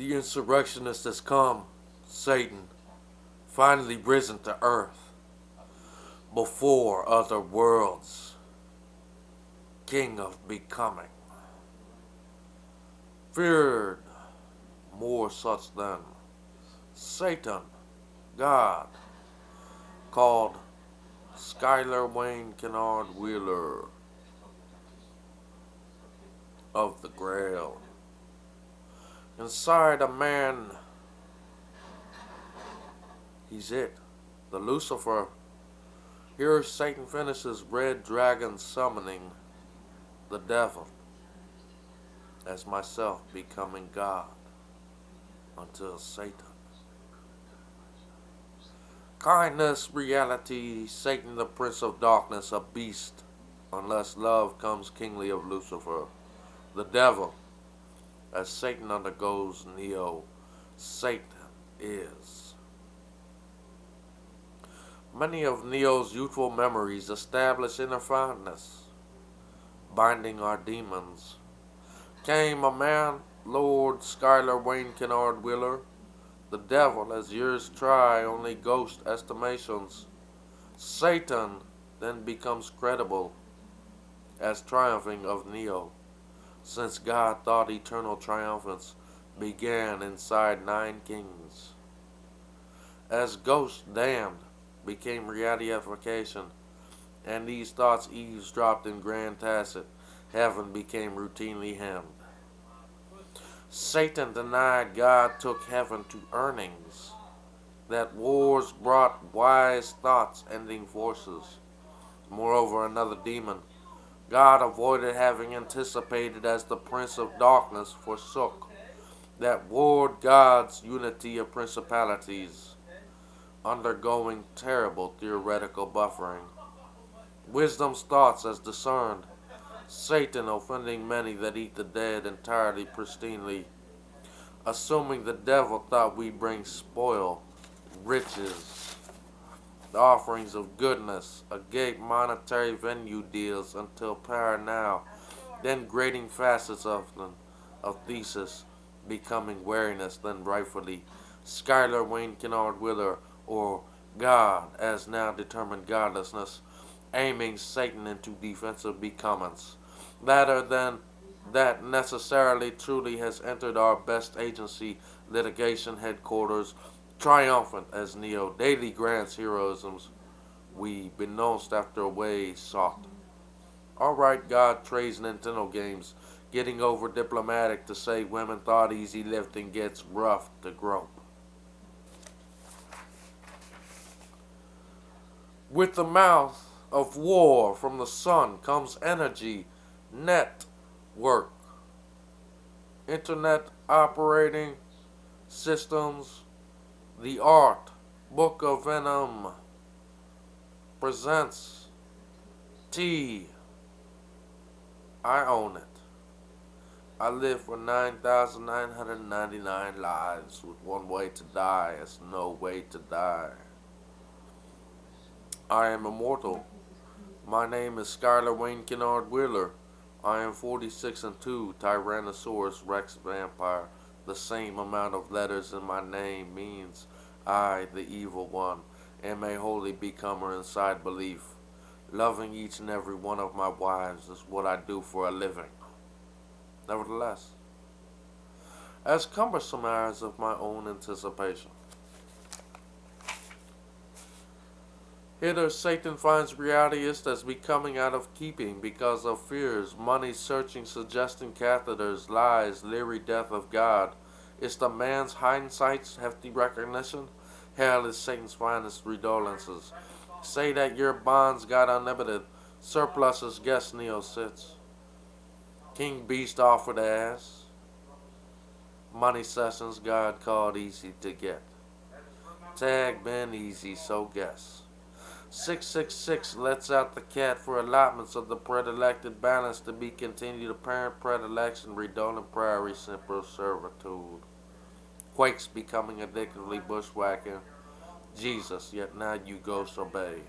The insurrectionist has come, Satan, finally risen to earth, before other worlds, king of becoming, feared more such than Satan, God, called Skylar Wayne Kennard Wheeler of the Grail. Inside a man, he's it, the Lucifer. Here Satan finishes Red Dragon summoning the devil as myself becoming God until Satan. Kindness, reality, Satan the Prince of Darkness, a beast, unless love comes kingly of Lucifer, the devil. As Satan undergoes Neo, Satan is. Many of Neo's youthful memories establish inner fondness, binding our demons. Came a man, Lord Skylar Wayne Kennard Wheeler, the devil, as years try only ghost estimations. Satan then becomes credible as triumphing of Neo, since God thought eternal triumphance began inside 9 kings. As ghosts damned became realification, and these thoughts eavesdropped in grand tacit, heaven became routinely hemmed. Satan denied God took heaven to earnings, that wars brought wise thoughts ending forces. Moreover, another demon God avoided having anticipated as the Prince of Darkness forsook, that warred God's unity of principalities, undergoing terrible theoretical buffering. Wisdom's thoughts as discerned, Satan offending many that eat the dead entirely pristinely, assuming the devil thought we bring spoil, riches, the offerings of goodness, agape monetary venue deals until power now, then grading facets of them, of thesis, becoming wariness, then rightfully Skylar Wayne Kennard Wheeler, or God, as now determined godlessness, aiming Satan into defensive becomings. Latter than that necessarily truly has entered our best agency litigation headquarters, triumphant as Neo daily grants heroisms we benounced after a way sought. Alright, God trades Nintendo games, getting over diplomatic to say women thought easy lifting gets rough to grope. With the mouth of war from the sun comes energy, network, internet operating systems, the art, Book of Venom presents T. I own it. I live for 9,999 lives with one way to die as no way to die. I am immortal. My name is Skylar Wayne Kennard Wheeler. I am 46 and 2, Tyrannosaurus Rex Vampire. The same amount of letters in my name means I, the evil one, am a holy becomer inside belief. Loving each and every one of my wives is what I do for a living. Nevertheless, as cumbersome as of my own anticipation, hither Satan finds realityist as becoming out of keeping because of fears, money searching, suggesting catheters, lies, leery death of God. Is the man's hindsight's hefty recognition? Hell is Satan's finest redollences. Say that your bonds got unlimited, surpluses guess Neo sits. King Beast offered ass. Money sessions God called easy to get. Tag been easy, so guess. 666 lets out the cat for allotments of the predilected balance to be continued apparent predilection, redolent prairie, simple servitude. Quakes becoming addictively bushwhacking. Jesus, yet now you ghosts obey.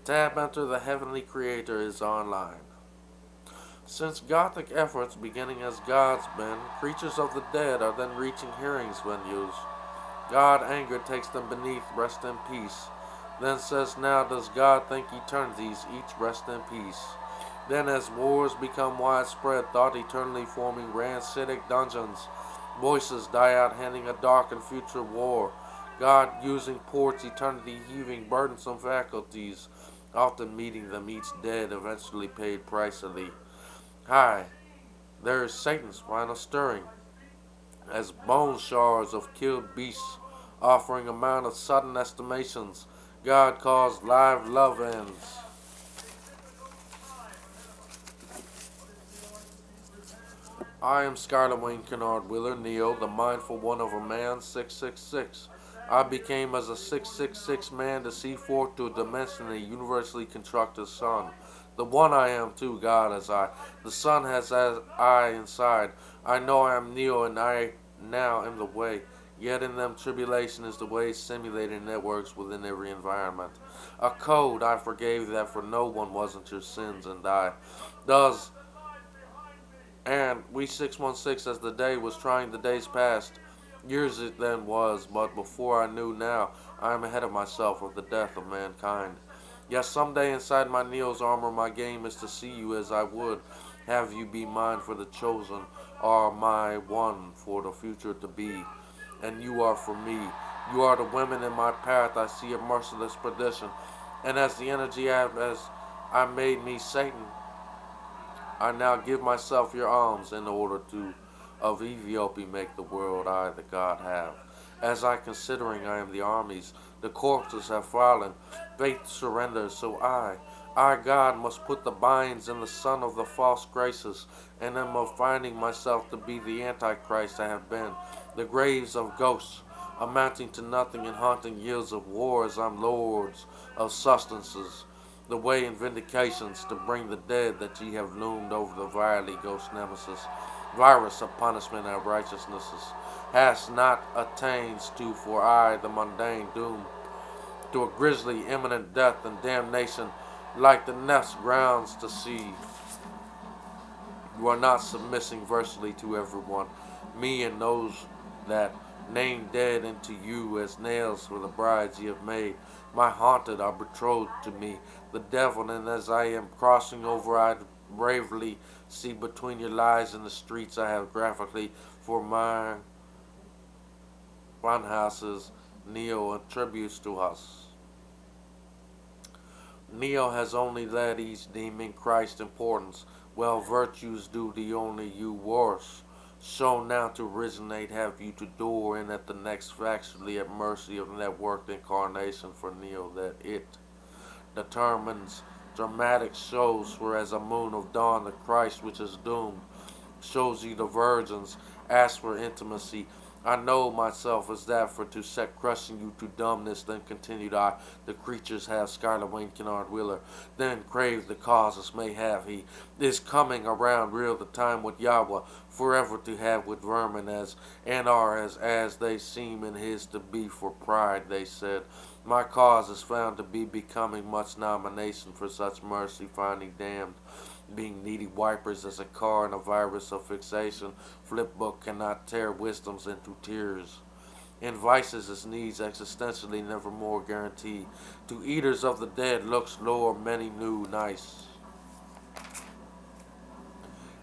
Tab enter the heavenly creator is online. Since Gothic efforts beginning as God's been, creatures of the dead are then reaching hearings venues. God anger takes them beneath, rest in peace. Then says, now does God think eternities each rest in peace? Then as wars become widespread, thought eternally forming rancidic dungeons, voices die out handing a dark and future war. God using ports, eternity heaving burdensome faculties, often meeting them each dead, eventually paid pricely. Hi, there is Satan's final stirring, as bone shards of killed beasts, offering amount of sudden estimations. God calls live love ends. I am Skylar Wayne Kennard Wheeler, Neo, the mindful one of a man, 666. I became as a 666 man to see forth to a dimension a universally constructed sun. The one I am too, God as I. The sun has as I inside. I know I am Neo and I now am the way. Yet in them tribulation is the way simulating networks within every environment. A code I forgave that for no one wasn't your sins and I. Does and we 616 as the day was trying the days past. Years it then was, but before I knew now, I am ahead of myself of the death of mankind. Yes, someday inside my Neo's armor, my game is to see you as I would. Have you be mine for the chosen, are my one for the future to be. And you are for me. You are the women in my path, I see a merciless perdition. And as the energy as I made me Satan, I now give myself your alms in order to of Ethiopia make the world I the God have. As I considering I am the armies, the corpses have fallen, faith surrenders, so I God must put the binds in the son of the false graces, and am of finding myself to be the Antichrist I have been, the graves of ghosts, amounting to nothing and haunting years of wars, I'm lords of sustenances, the way in vindications to bring the dead that ye have loomed over the vilely ghost nemesis, virus of punishment and righteousnesses, has not attained to for I the mundane doom, to a grisly imminent death and damnation, like the nest grounds to sea. You are not submissing versely to everyone, me and those that name dead into you as nails for the brides ye have made. My haunted are betrothed to me, the devil, and as I am crossing over, I bravely see between your lies and the streets I have graphically for my fun houses, Neo attributes to us. Neo has only led each deeming Christ importance, well virtues do the only you worse. So now to originate have you to door in at the next factually at mercy of networked incarnation for Neo that it determines dramatic shows for as a moon of dawn the Christ which is doomed shows you the virgins ask for intimacy. I know myself as that for to set crushing you to dumbness, then continued I, the creatures have Skylar Wayne Kennard Wheeler, then crave the causes may have he, is coming around real the time with Yahweh, forever to have with vermin as, and are as they seem in his to be for pride, they said. My cause is found to be becoming much nomination for such mercy, finding damned being needy wipers as a car and a virus of fixation. Flipbook cannot tear wisdoms into tears. In vices its needs existentially nevermore guaranteed. To eaters of the dead looks lower many new nice.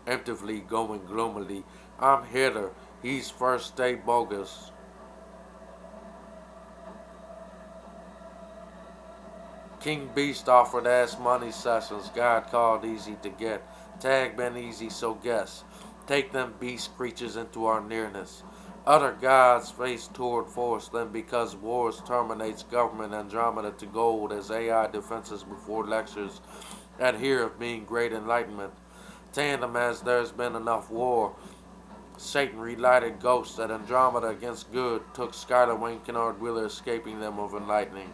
Emptively going gloomily, I'm hither, he's first day bogus. King Beast offered ass money sessions, God called easy to get. Tag been easy, so guess. Take them beast creatures into our nearness. Other gods face toward force, then because wars terminates government Andromeda to gold as AI defenses before lectures adhere of being great enlightenment. Tandem as there's been enough war. Satan relighted ghosts at Andromeda against good, took Skylar Wayne Kennard Wheeler escaping them of enlightening.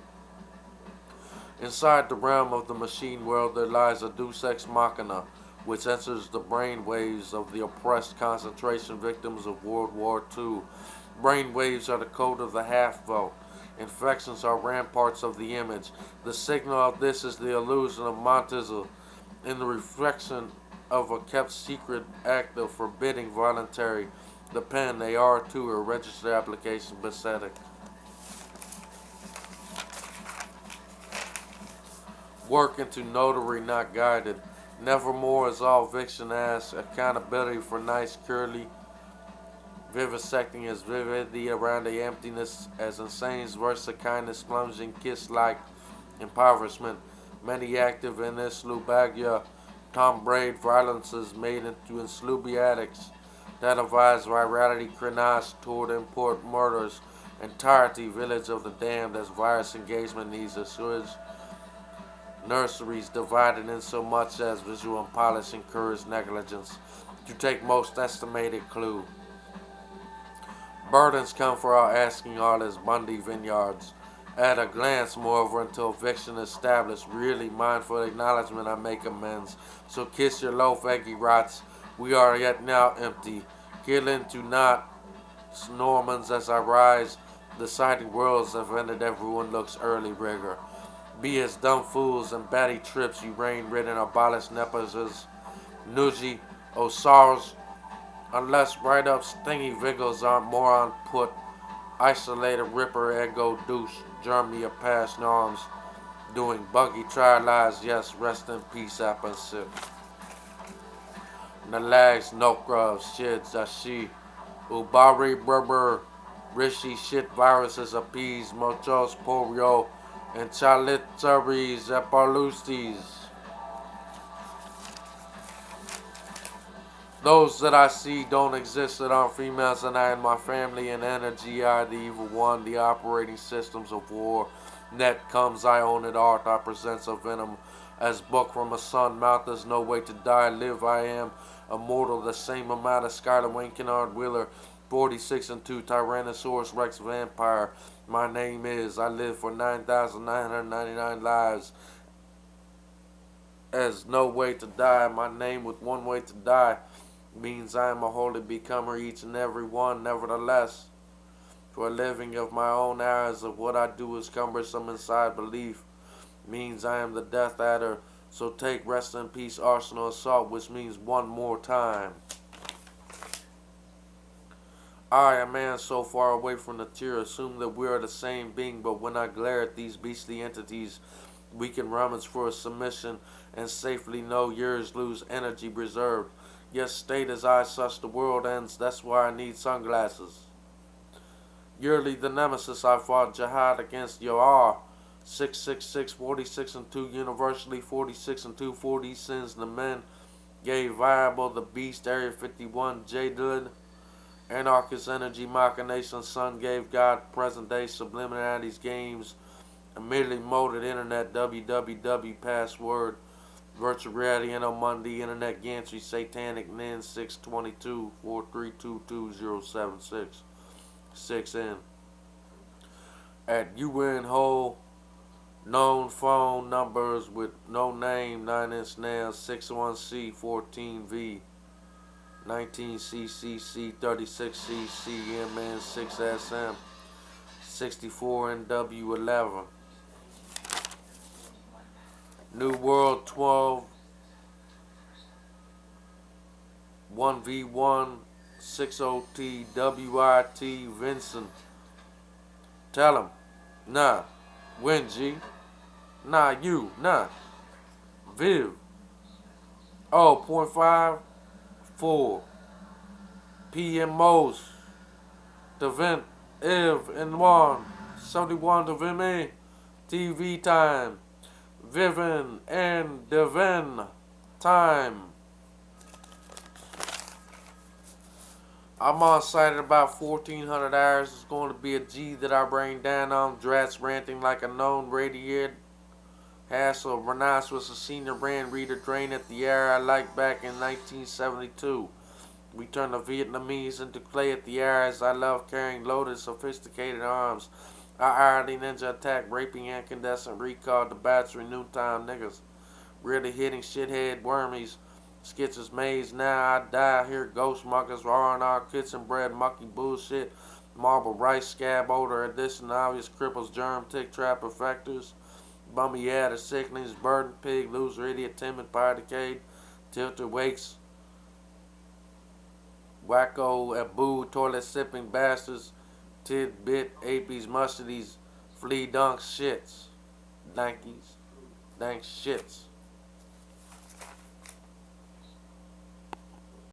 Inside the realm of the machine world there lies a deus ex machina, which enters the brain waves of the oppressed concentration victims of World War II. Brain waves are the code of the half-vote. Infections are ramparts of the image. The signal of this is the illusion of Montizel. In the reflection of a kept secret act of forbidding voluntary, the pen, AR2, or registered application, pathetic. Work into notary not guided. Nevermore is all fiction as accountability for nice curly, vivisecting as vividity around the emptiness as insane versus kindness plunging kiss like impoverishment. Many active in this Lubagia, Tom Braid violences made into inslubiatics that advise virality crenage toward import murders, entirety village of the damned as virus engagement needs assuage. Nurseries divided in so much as visual and polish encourage negligence to take most estimated clue. Burdens come for our asking artists Bundy Vineyards. At a glance, moreover, until fiction established, really mindful acknowledgement I make amends. So kiss your loaf, eggy rots. We are yet now empty. Get into not Normans as I rise. Deciding worlds have ended, everyone looks early rigor. Be as dumb fools and batty trips, you rain ridden abolish neposes. Nuji, Osars, unless write up stingy vigils aren't more on put. Isolated ripper ego douche, Germany of past norms. Doing buggy try lies, yes, rest in peace, Appensip. Nalags, Nokrav, Shid, Zashi, Ubari, Berber, Rishi, shit viruses appease, Mochos, Porio, and Chalitzaris, Epalustis. Those that I see don't exist that aren't females, and I and my family and energy are the evil one, the operating systems of war. Net comes, I own it, art, I presents a venom. As book from a sun, mouth there's no way to die, live I am, immortal, the same amount of Skylar Wayne Kennard Wheeler, 46 and 2, Tyrannosaurus Rex Vampire. My name is, I live for 9,999 lives. As no way to die, my name with one way to die means I am a holy becomer, each and every one, nevertheless. For a living of my own hours of what I do is cumbersome inside belief, means I am the death adder, so take rest in peace arsenal assault, which means one more time. I, a man so far away from the tear, assume that we are the same being, but when I glare at these beastly entities, we can rummage for a submission and safely know years lose energy reserved. Yes, state as I such the world ends, that's why I need sunglasses. Yearly the nemesis I fought jihad against Yoar. 666, 46 and 2, universally 46 and 240 sins the men gave viable the beast, Area 51, Jadid. Anarchist energy machination, sun gave God present day subliminalities games. Immediately molded internet www password. Virtual reality Monday internet gantry satanic nin 622 4322076 6N at UN hole known phone numbers with no name 9-inch nails 61C 14V 19CCC 36CC MN 6SM 64NW11 New World 12 1V1 60T WIT Vincent. Tell him. Nah. Win G. Nah you. Nah. Viv. Oh, 0.5 4 PMOs. Devent Ev and 1 71 Devime TV time. Vivian and Devin time. I'm on site at about 1400 hours. It's going to be a G that I bring down on. Drats ranting like a known radiated. Hassle, Rhinoceros, a senior brand reader drain at the air I liked back in 1972. We turned the Vietnamese into clay at the air as I love carrying loaded, sophisticated arms. Our irony ninja attack, raping incandescent recall the battery noontime niggas. Really hitting shithead wormies. Skitches maze, now I die. Here ghost muckers, R&R, kitchen bread, mucky bullshit. Marble rice, scab odor, addition, obvious cripples, germ, tick trap effectors. Bummy adder, sicklings, burden pig, loser, idiot, timid, pie decayed. Tilted wakes, wacko, abu, toilet sipping bastards, tidbit, apies, mustardies, flea dunks, shits, dankies, dank shits.